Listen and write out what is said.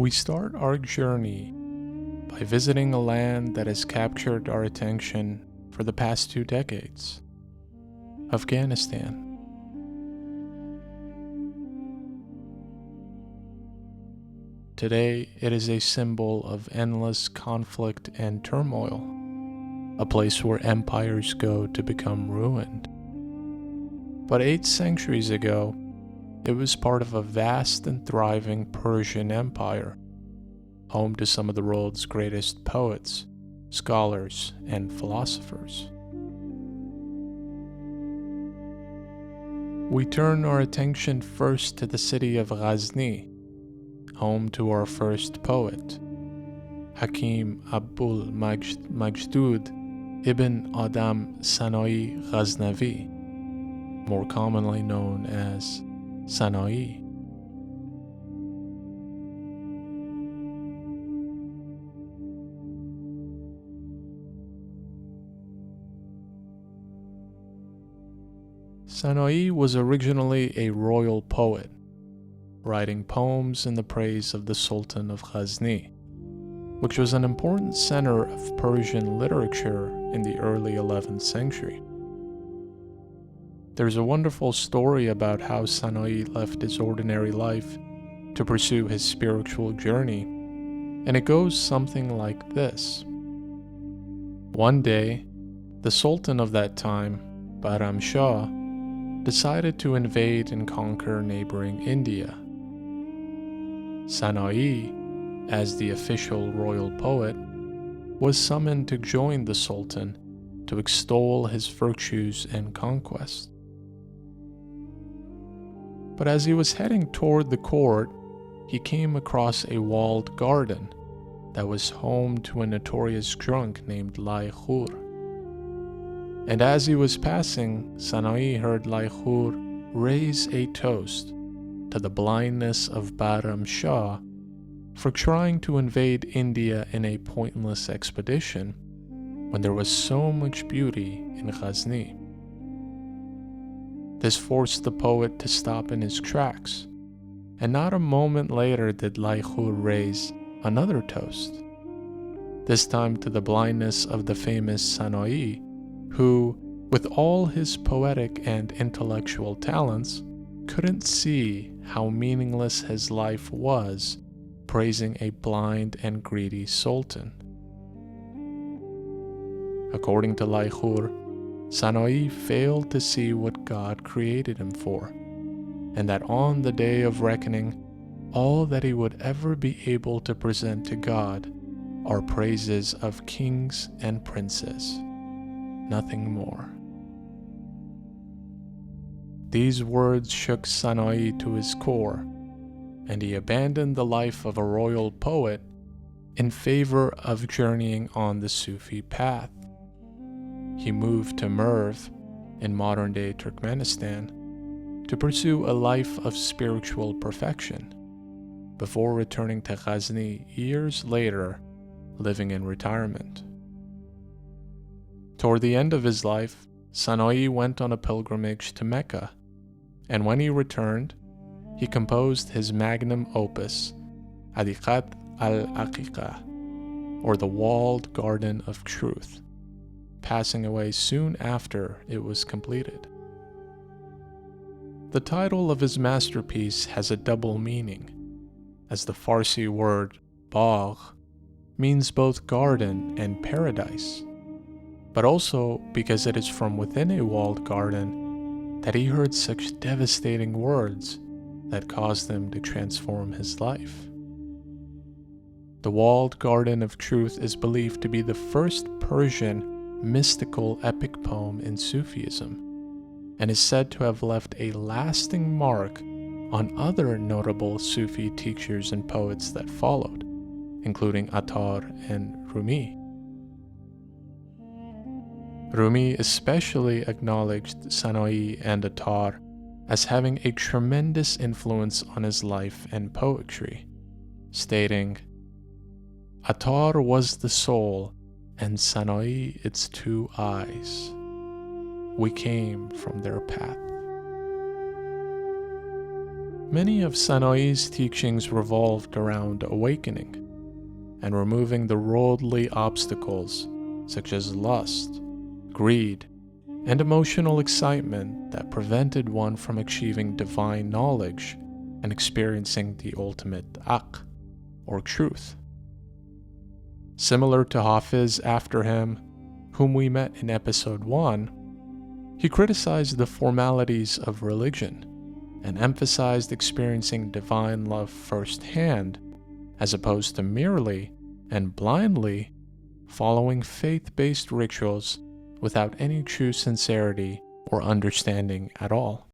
We start our journey by visiting a land that has captured our attention for the past 2 decades, Afghanistan. Today, it is a symbol of endless conflict and turmoil, a place where empires go to become ruined. But 8 centuries ago, it was part of a vast and thriving Persian empire, home to some of the world's greatest poets, scholars, and philosophers. We turn our attention first to the city of Ghazni, home to our first poet, Hakim Abul-Majd Majdūd ibn Ādam Sanā'ī Ghaznavi, more commonly known as Sanā'ī. Sanā'ī was originally a royal poet, writing poems in the praise of the Sultan of Ghazni, which was an important center of Persian literature in the early 11th century. There's a wonderful story about how Sanā'ī left his ordinary life to pursue his spiritual journey, and it goes something like this. One day, the Sultan of that time, Bahram Shah, decided to invade and conquer neighboring India. Sanā'ī, as the official royal poet, was summoned to join the Sultan to extol his virtues and conquest. But as he was heading toward the court, he came across a walled garden that was home to a notorious drunk named Lai Khur. And as he was passing, Sanā'ī heard Lai Khur raise a toast to the blindness of Bahram Shah for trying to invade India in a pointless expedition when there was so much beauty in Ghazni. This forced the poet to stop in his tracks, and not a moment later did Lai Khur raise another toast, this time to the blindness of the famous Sanā'ī, who, with all his poetic and intellectual talents, couldn't see how meaningless his life was praising a blind and greedy sultan. According to Lai Khur, Sanā'ī failed to see what God created him for, and that on the day of reckoning, all that he would ever be able to present to God are praises of kings and princes, nothing more. These words shook Sanā'ī to his core, and he abandoned the life of a royal poet in favor of journeying on the Sufi path. He moved to Merv, in modern-day Turkmenistan, to pursue a life of spiritual perfection, before returning to Ghazni years later, living in retirement. Toward the end of his life, Sanā'ī went on a pilgrimage to Mecca, and when he returned, he composed his magnum opus, Adiqat al-Aqiqah, or the Walled Garden of Truth, passing away soon after it was completed. The title of his masterpiece has a double meaning, as the Farsi word bagh means both garden and paradise, but also because it is from within a walled garden that he heard such devastating words that caused him to transform his life. The Walled Garden of Truth is believed to be the first Persian mystical epic poem in Sufism, and is said to have left a lasting mark on other notable Sufi teachers and poets that followed, including Attar and Rumi. Rumi especially acknowledged Sanā'ī and Attar as having a tremendous influence on his life and poetry, stating, "Attar was the soul, and Sanā'ī its 2 eyes. We came from their path." Many of Sanā'ī's teachings revolved around awakening and removing the worldly obstacles such as lust, greed, and emotional excitement that prevented one from achieving divine knowledge and experiencing the ultimate haqq, or truth. Similar to Hafiz after him, whom we met in episode 1, he criticized the formalities of religion and emphasized experiencing divine love firsthand as opposed to merely and blindly following faith-based rituals without any true sincerity or understanding at all.